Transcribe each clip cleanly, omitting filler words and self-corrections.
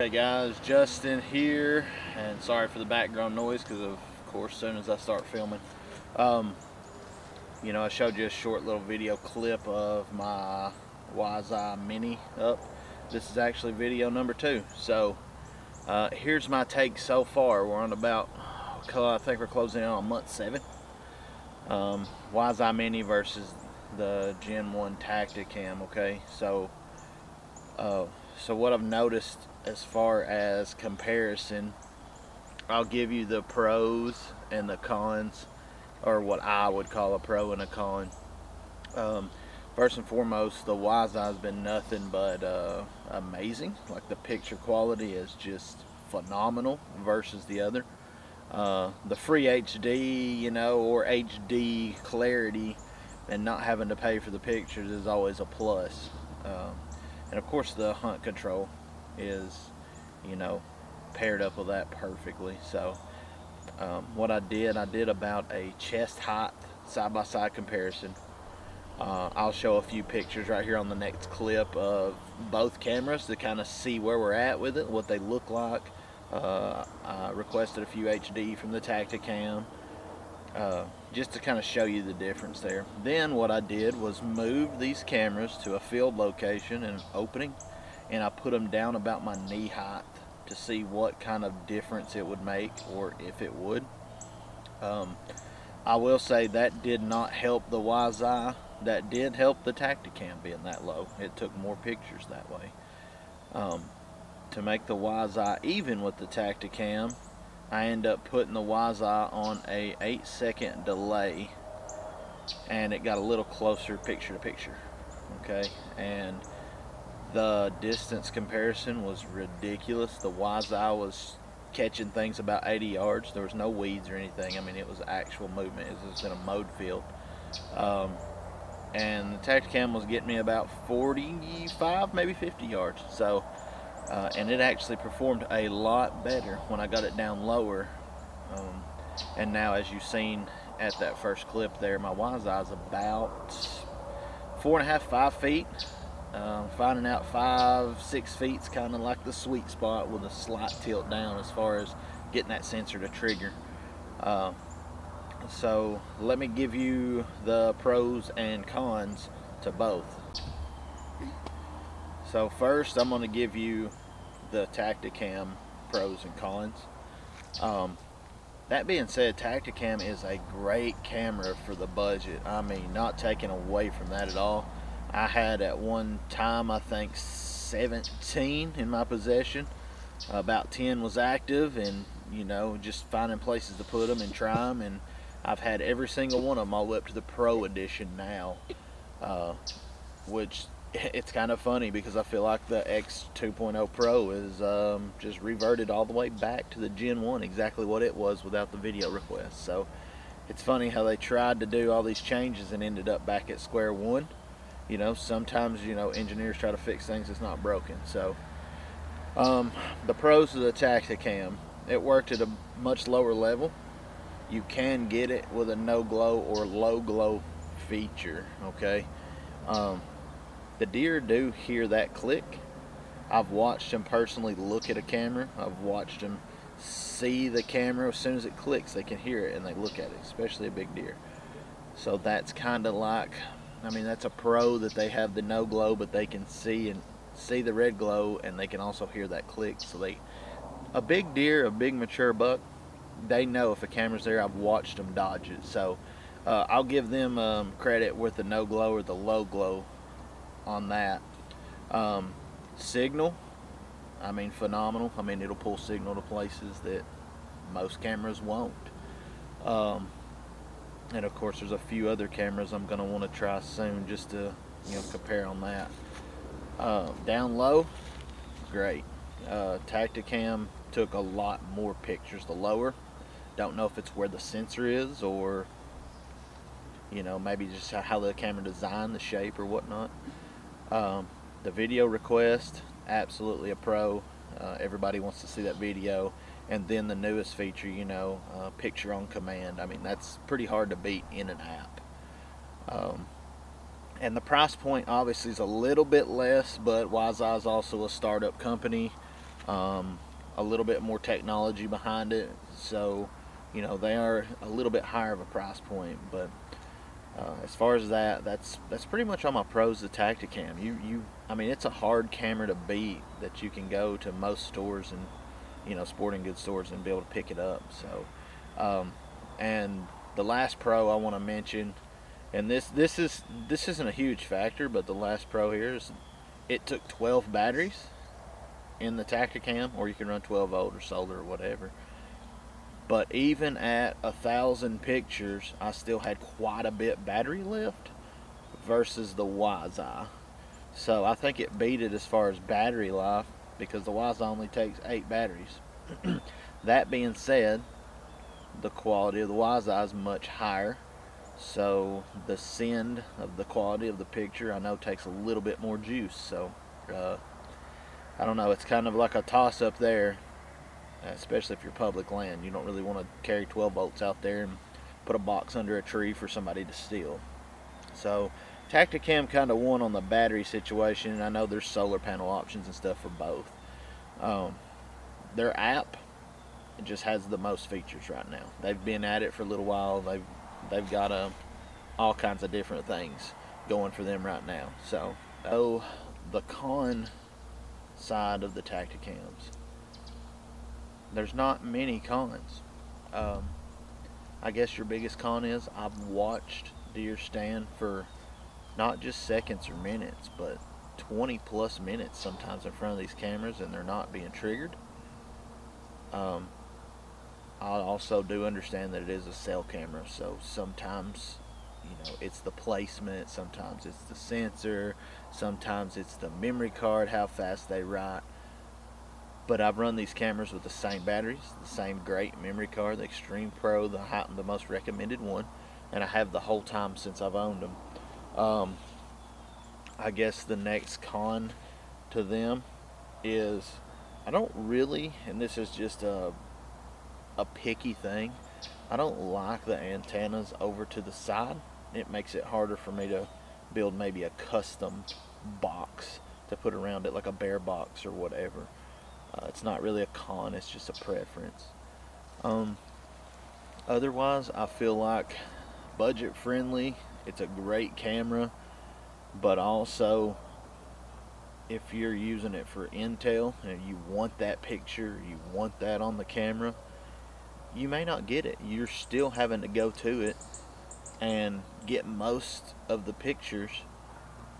Hey guys, Justin here, and sorry for the background noise because of course as soon as I start filming, um, I showed you a short little video clip of my Wiseeye Mini up. This is actually video number 2. So here's my take so far. We're on about, I think we're closing in on month 7. Wiseeye Mini versus the Gen 1 Tactacam. Okay, so what I've noticed as far as comparison, I'll give you the pros and the cons, or what I would call a pro and a con. First and foremost, the Wiseye has been nothing but amazing. Like, the picture quality is just phenomenal versus the other. The free HD, or HD clarity, and not having to pay for the pictures is always a plus. And of course the hunt control is, paired up with that perfectly. So what I did about a chest height side-by-side comparison. I'll show a few pictures right here on the next clip of both cameras to kind of see where we're at with it, what they look like. I requested a few HD from the Tactacam, just to kind of show you the difference there. Then what I did was move these cameras to a field location and opening, and I put them down about my knee height to see what kind of difference it would make, or if it would. I will say that did not help the Wiseeye. That did help the Tactacam being that low. It took more pictures that way. To make the Wiseeye even with the Tactacam, I end up putting the Wiseeye on a 8-second delay, and it got a little closer picture to picture. Okay, and the distance comparison was ridiculous. The Wiseeye was catching things about 80 yards. There was no weeds or anything. I mean, it was actual movement. It was in a mowed field. And the Tactacam was getting me about 45, maybe 50 yards. So, and it actually performed a lot better when I got it down lower. And now, as you've seen at that first clip there, my Wiseye is about 4.5, 5 feet. Finding out 5, 6 feet is kind of like the sweet spot, with a slight tilt down as far as getting that sensor to trigger. So let me give you the pros and cons to both. So first, I'm going to give you the Tactacam pros and cons. That being said, Tactacam is a great camera for the budget. I mean, not taking away from that at all. I had at one time, I think, 17 in my possession. About 10 was active, and just finding places to put them and try them. And I've had every single one of them all the way up to the Pro Edition now, which it's kind of funny because I feel like the X 2.0 Pro is just reverted all the way back to the Gen 1, exactly what it was without the video request. So it's funny how they tried to do all these changes and ended up back at square one. Sometimes, engineers try to fix things that's not broken. So the pros of the Tactacam: it worked at a much lower level. You can get it with a no glow or low glow feature. Okay, the deer do hear that click. I've watched them personally look at a camera. I've watched them see the camera. As soon as it clicks, they can hear it and they look at it, especially a big deer. So that's kind of like, that's a pro that they have the no glow, but they can see the red glow, and they can also hear that click. So a big deer, a big mature buck, they know if a camera's there. I've watched them dodge it. So I'll give them credit with the no glow or the low glow on that. Signal, phenomenal. It'll pull signal to places that most cameras won't. And of course, there's a few other cameras I'm going to want to try soon just to compare on that. Down low, great. Tactacam took a lot more pictures the lower. Don't know if it's where the sensor is, or maybe just how the camera designed, the shape or whatnot. The video request, absolutely a pro. Everybody wants to see that video. And then the newest feature, picture on command. That's pretty hard to beat in an app. And the price point obviously is a little bit less, but Wiseeye is also a startup company. a little bit more technology behind it, so they are a little bit higher of a price point. But as far as that's pretty much all my pros of Tactacam. I mean, it's a hard camera to beat that you can go to most stores and sporting goods stores and be able to pick it up. So, and the last pro I want to mention, and this isn't a huge factor, but the last pro here is it took 12 batteries in the Tactacam, or you can run 12 volt or solar or whatever. But even at 1,000 pictures, I still had quite a bit battery left versus the Wiseye. So I think it beat it as far as battery life because the Wiseye only takes 8 batteries. That being said, the quality of the Wiseye is much higher. So the send of the quality of the picture I know takes a little bit more juice. So I don't know, it's kind of like a toss up there, especially if you're public land. You don't really want to carry 12 volts out there and put a box under a tree for somebody to steal. So Tactacam kind of won on the battery situation, and I know there's solar panel options and stuff for both. Their app just has the most features right now. They've been at it for a little while. They've got all kinds of different things going for them right now. So the con side of the Tactacams, there's not many cons. I guess your biggest con is I've watched deer stand for not just seconds or minutes, but 20 plus minutes sometimes in front of these cameras and they're not being triggered. I also do understand that it is a cell camera, so sometimes it's the placement, sometimes it's the sensor, sometimes it's the memory card, how fast they write. But I've run these cameras with the same batteries, the same great memory card, the Extreme Pro, the most recommended one, and I have the whole time since I've owned them. I guess the next con to them is I don't really, and this is just a picky thing, I don't like the antennas over to the side. It makes it harder for me to build maybe a custom box to put around it, like a bear box or whatever. It's not really a con, it's just a preference. Otherwise, I feel like budget friendly. It's a great camera, but also if you're using it for intel and you want that picture, you want that on the camera, you may not get it. You're still having to go to it and get most of the pictures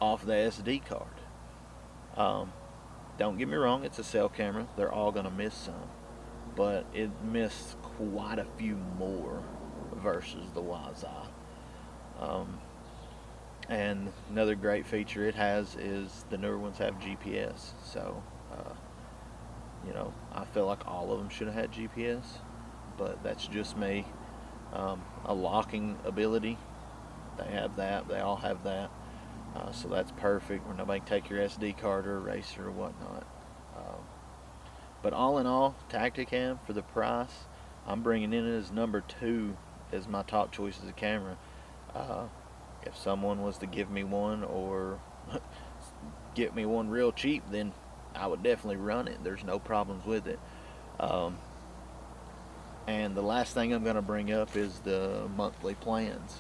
off the SD card. Don't get me wrong, it's a cell camera. They're all going to miss some, but it missed quite a few more versus the Wiseeye. And another great feature it has is the newer ones have GPS. So, I feel like all of them should have had GPS, but that's just me. A locking ability, they have that. They all have that. So that's perfect where nobody can take your SD card or eraser or whatnot. But all in all, Tactacam for the price, I'm bringing in as number 2 as my top choice as a camera. If someone was to give me one or get me one real cheap, then I would definitely run it. There's no problems with it. And the last thing I'm going to bring up is the monthly plans.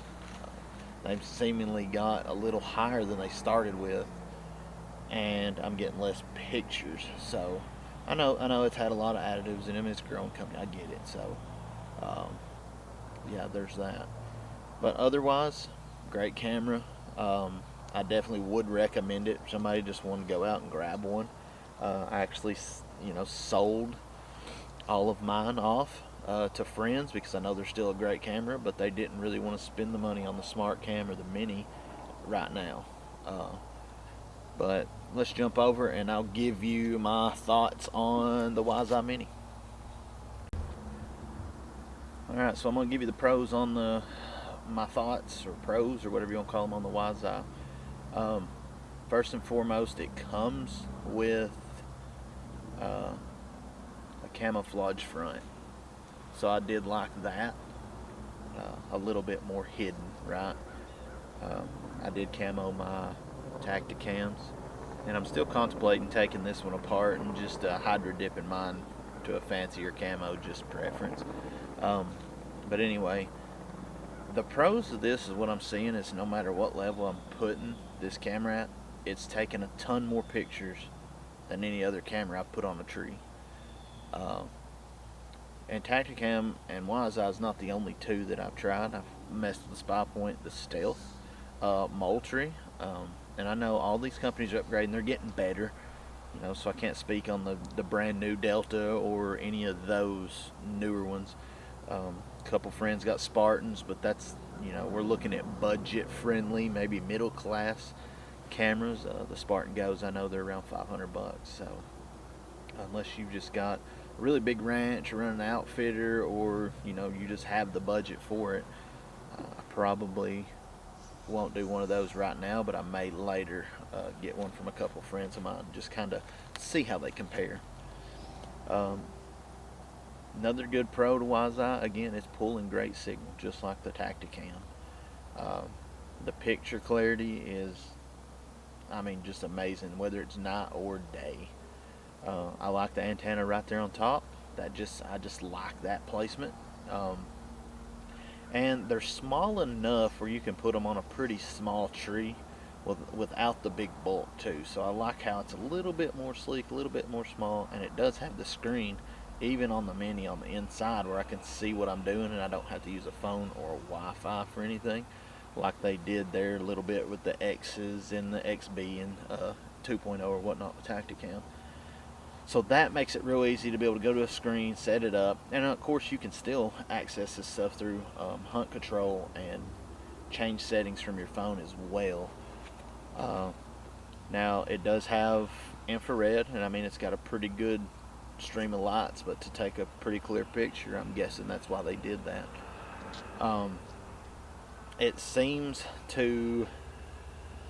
They've seemingly got a little higher than they started with, and I'm getting less pictures. So I know it's had a lot of additives in it. It's a growing company. I get it. So yeah, there's that. But otherwise, great camera. I definitely would recommend it. If somebody just wanted to go out and grab one. I actually, sold all of mine off to friends because I know they're still a great camera, but they didn't really want to spend the money on the Smart Cam or the Mini right now. But let's jump over and I'll give you my thoughts on the Wiseeye Mini. Alright, so I'm going to give you the pros on my thoughts, or pros, or whatever you want to call them, on the Wiseeye. First and foremost, it comes with a camouflage front. So I did like that. A little bit more hidden, right? I did camo my Tactacams. And I'm still contemplating taking this one apart and just hydro dipping mine to a fancier camo, just preference. Um, but anyway, the pros of this is what I'm seeing is no matter what level I'm putting this camera at, it's taking a ton more pictures than any other camera I've put on a tree. Uh, and Tactacam and Wiseeye is not the only two that I've tried. I've messed with the Spy Point, the Stealth, Moultrie, and I know all these companies are upgrading. They're getting better, so I can't speak on the brand new Delta or any of those newer ones. A couple friends got Spartans, but that's, we're looking at budget friendly, maybe middle class cameras. The Spartan Goes, I know they're around $500, so unless you've just got a really big ranch or run an outfitter, or you just have the budget for it, I probably won't do one of those right now, but I may later get one from a couple friends of mine, just kind of see how they compare. Another good pro to Wiseeye, again, is pulling great signal, just like the Tactacam. The picture clarity is, just amazing, whether it's night or day. I like the antenna right there on top. I just like that placement. And they're small enough where you can put them on a pretty small tree without the big bulk too. So I like how it's a little bit more sleek, a little bit more small, and it does have the screen even on the Mini on the inside where I can see what I'm doing and I don't have to use a phone or a Wi-Fi for anything like they did there a little bit with the X's and the XB and 2.0 or whatnot with Tactacam. So that makes it real easy to be able to go to a screen, set it up, and of course you can still access this stuff through hunt control and change settings from your phone as well. Now it does have infrared, and it's got a pretty good stream of lights, but to take a pretty clear picture, I'm guessing that's why they did that. It seems to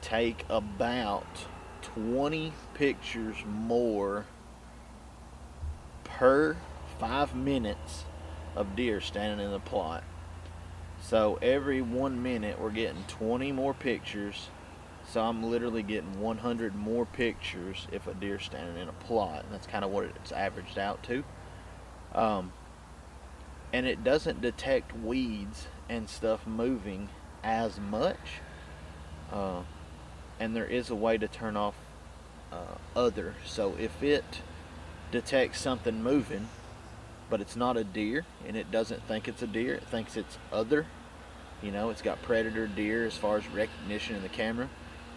take about 20 pictures more per 5 minutes of deer standing in the plot. So every 1 minute we're getting 20 more pictures. So I'm literally getting 100 more pictures if a deer's standing in a plot, and that's kind of what it's averaged out to. And it doesn't detect weeds and stuff moving as much. And there is a way to turn off other. So if it detects something moving, but it's not a deer, and it doesn't think it's a deer, it thinks it's other, it's got predator deer as far as recognition in the camera,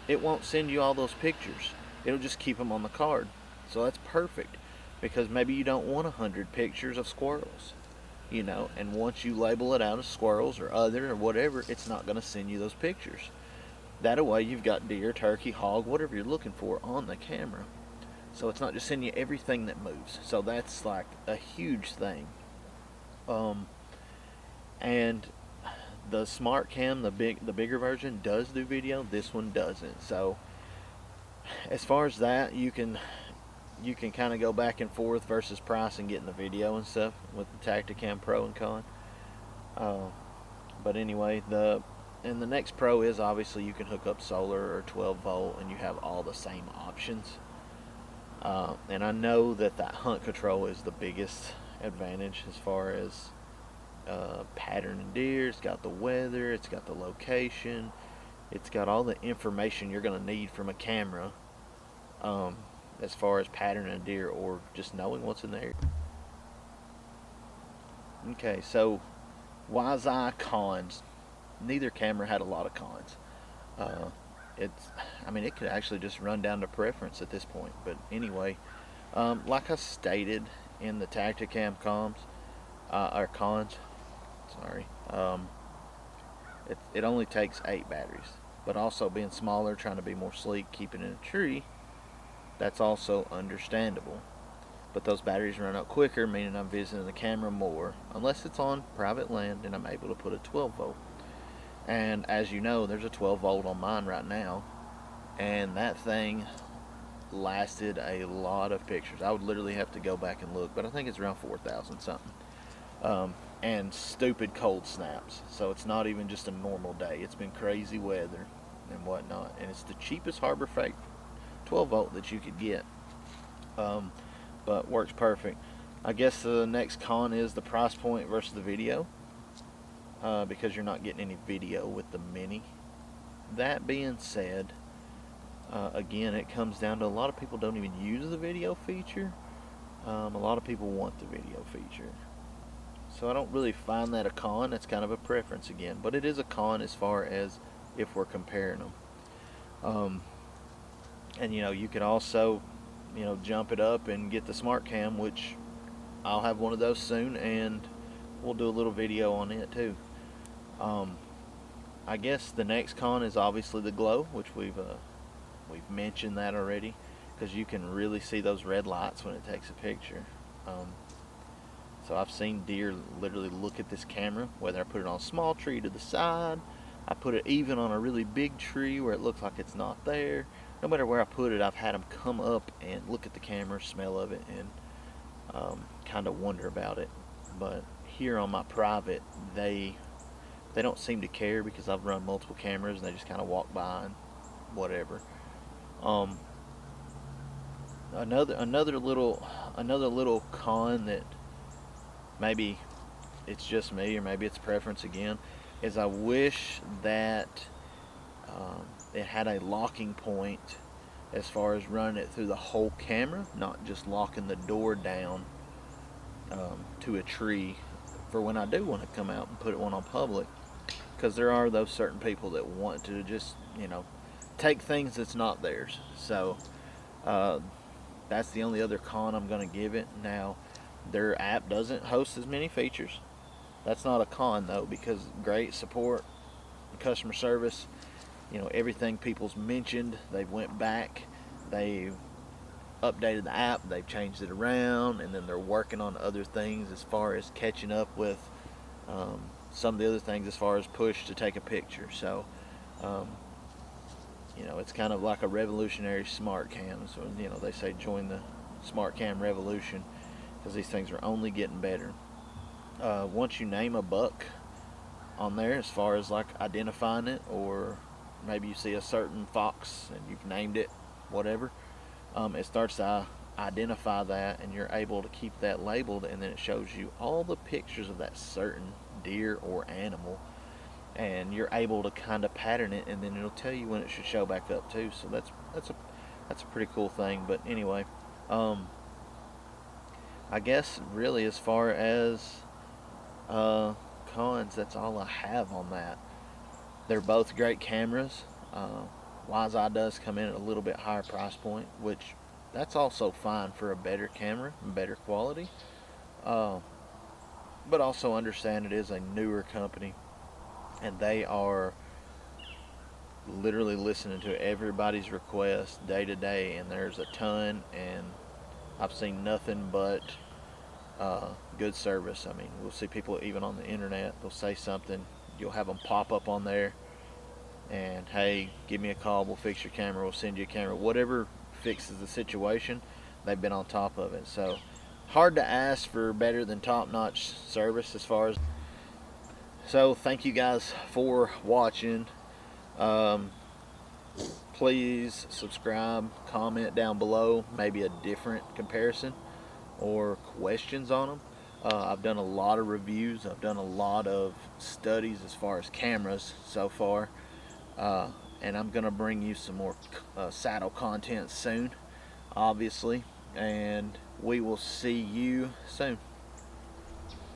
it won't send you all those pictures. It'll just keep them on the card. So that's perfect, because maybe you don't want 100 pictures of squirrels, and once you label it out as squirrels or other or whatever, it's not going to send you those pictures. That way you've got deer, turkey, hog, whatever you're looking for on the camera. So it's not just sending you everything that moves. So that's like a huge thing. And the Smart Cam, the bigger version, does do video. This one doesn't. So as far as that, you can kind of go back and forth versus price and getting the video and stuff with the Tactacam Pro and Con. But anyway, the next pro is obviously you can hook up solar or 12 volt and you have all the same options. And I know that hunt control is the biggest advantage as far as pattern of deer. It's got the weather, it's got the location, it's got all the information you're going to need from a camera as far as pattern of deer or just knowing what's in there. Okay, so Wiseeye cons. Neither camera had a lot of cons. It could actually just run down to preference at this point. But anyway, like I stated in the Tactacam cons, it only takes 8 batteries. But also being smaller, trying to be more sleek, keeping it in a tree, that's also understandable. But those batteries run out quicker, meaning I'm visiting the camera more, unless it's on private land and I'm able to put a 12 volt. And as you know, there's a 12 volt on mine right now, and that thing lasted a lot of pictures. I would literally have to go back and look, but I think it's around 4,000 something. And stupid cold snaps. So it's not even just a normal day. It's been crazy weather and whatnot. And it's the cheapest Harbor Freight 12 volt that you could get, but works perfect. I guess the next con is the price point versus the video, because you're not getting any video with the Mini. That being said, again, it comes down to a lot of people don't even use the video feature. A lot of people want the video feature. So I don't really find that a con. That's kind of a preference again. But it is a con as far as if we're comparing them. And you could also, jump it up and get the Smart Cam, which I'll have one of those soon, and we'll do a little video on it too. I guess the next con is obviously the glow, which we've mentioned that already, because you can really see those red lights when it takes a picture. So I've seen deer literally look at this camera, whether I put it on a small tree to the side, I put it even on a really big tree where it looks like it's not there. No matter where I put it, I've had them come up and look at the camera, smell of it, and kind of wonder about it. But here on my private, they don't seem to care, because I've run multiple cameras and they just kind of walk by and whatever. Another little con that maybe it's just me, or maybe it's preference again, is I wish that it had a locking point as far as running it through the whole camera, not just locking the door down to a tree for when I do want to come out and put one on public, because there are those certain people that want to just take things that's not theirs. So that's the only other con I'm going to give it. Now, their app doesn't host as many features. That's not a con though, because great support, customer service, everything people's mentioned, they've went back, they've updated the app, they've changed it around, and then they're working on other things as far as catching up with some of the other things as far as push to take a picture. So it's kind of like a revolutionary smart cam. So they say join the smart cam revolution, because these things are only getting better. Once you name a buck on there, as far as like identifying it, or maybe you see a certain fox and you've named it whatever, it starts to identify that, and you're able to keep that labeled, and then it shows you all the pictures of that certain deer or animal, and you're able to kind of pattern it, and then it'll tell you when it should show back up too. So that's a pretty cool thing. But anyway, I guess really as far as cons, that's all I have on that. They're both great cameras. Wiseeye does come in at a little bit higher price point, which that's also fine for a better camera and better quality. But also understand it is a newer company, and they are literally listening to everybody's requests day to day, and there's a ton, and I've seen nothing but good service. I mean, we'll see people even on the internet, they'll say something, you'll have them pop up on there, and hey, give me a call, we'll fix your camera, we'll send you a camera, whatever fixes the situation, they've been on top of it. So hard to ask for better than top-notch service as far as. So thank you guys for watching. Please subscribe, comment down below maybe a different comparison or questions on them. I've done a lot of reviews, I've done a lot of studies as far as cameras so far, and I'm gonna bring you some more saddle content soon, obviously, and we will see you soon.